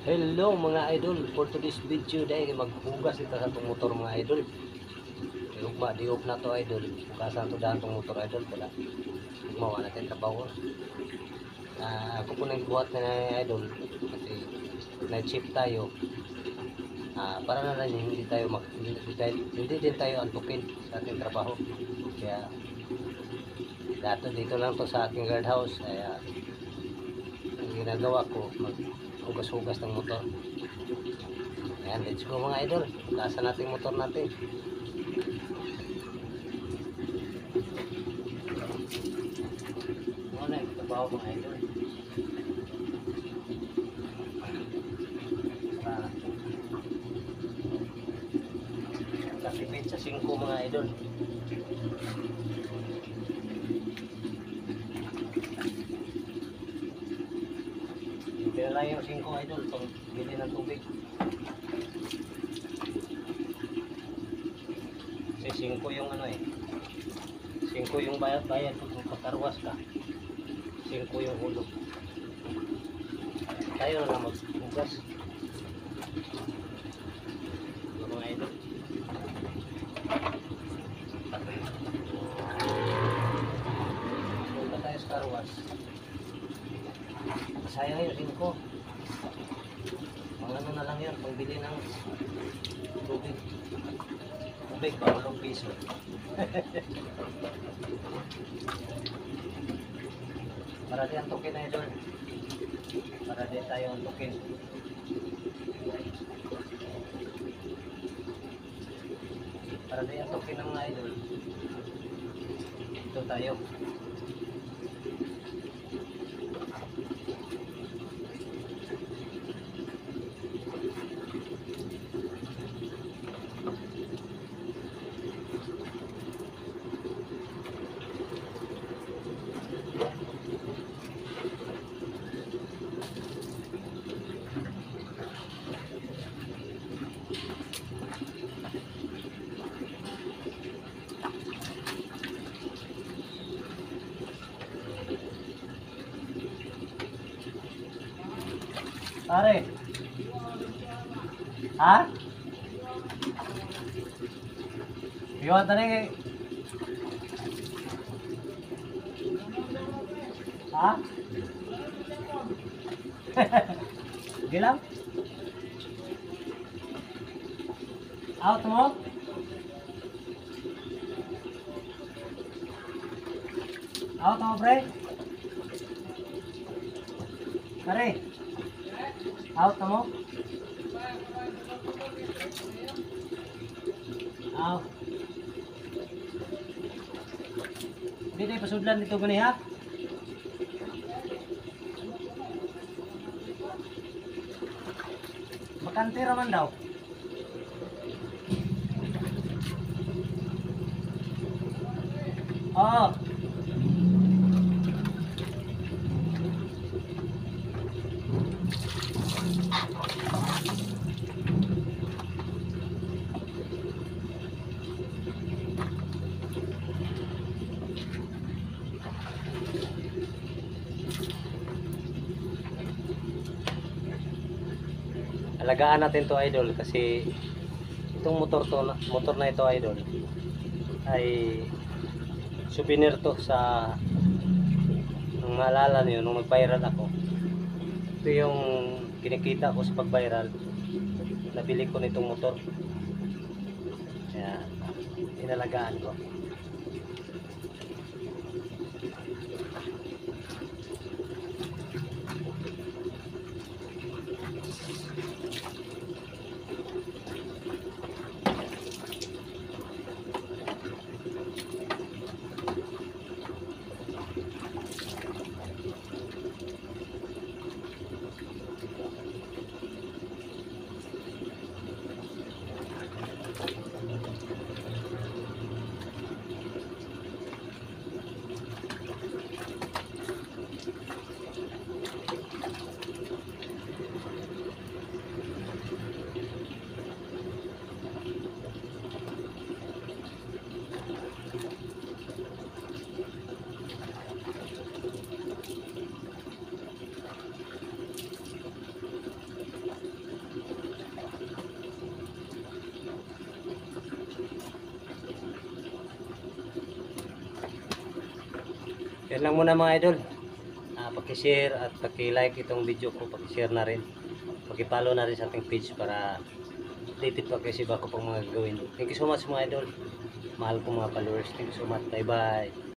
Hello mga idol, for today's video dahil maghugas ito sa itong motor mga idol. Diog na to idol, hugasan to dahil itong motor idol pala. Gumawa natin trabaho. Ako po nagbuhat na idol kasi night shift tayo. Para na lang hindi din tayo antukin sa ating trabaho. Kaya dito lang to sa aking guardhouse. Kaya ang ginagawa ko hugas-hugas ng motor. Ayan, let's go mga idol. Hugasan natin yung motor natin. Muna yung trabaho mga idol. Nakipid sa 5 mga idol. Pero lang yung 5 idol pang bili ng tubig. Kasi 5 yung ano eh. 5 yung bayad kung pakarwas ka. 5 yung hulog. Tayo na maghugas. Mga idol. Punta tayo sa karwas. Sayang yung 5. Mga ano na lang yan, pangbili ng tubig. Tubig, 8 piso. Para di antukin na idol. Para di tayo antukin. Para di antukin ng mga idol. Ito tayo. Pare. Ha? Iwan tadi. Ha? Gilang? Out mo? Out mo, pre? Pare. Out mo? Out. Hindi tayo pasudlan dito gani ha? Bakante raman daw. Oo. Alagaan natin to idol kasi itong motor na ito idol ay souvenir to sa nung maalala niyo nung nag-viral ako. Ito yung kinikita ko sa pag-viral. Nabili ko nitong motor. Kaya inalagaan ko. Yan lang muna mga idol. Paki-share at paki-like itong video ko, paki-share na rin. Paki-follow na rin sa ating page para updated pa kasi ba ko pang mga gagawin. Thank you so much mga idol. Mahal ko mga followers. Thank you so much. Bye bye.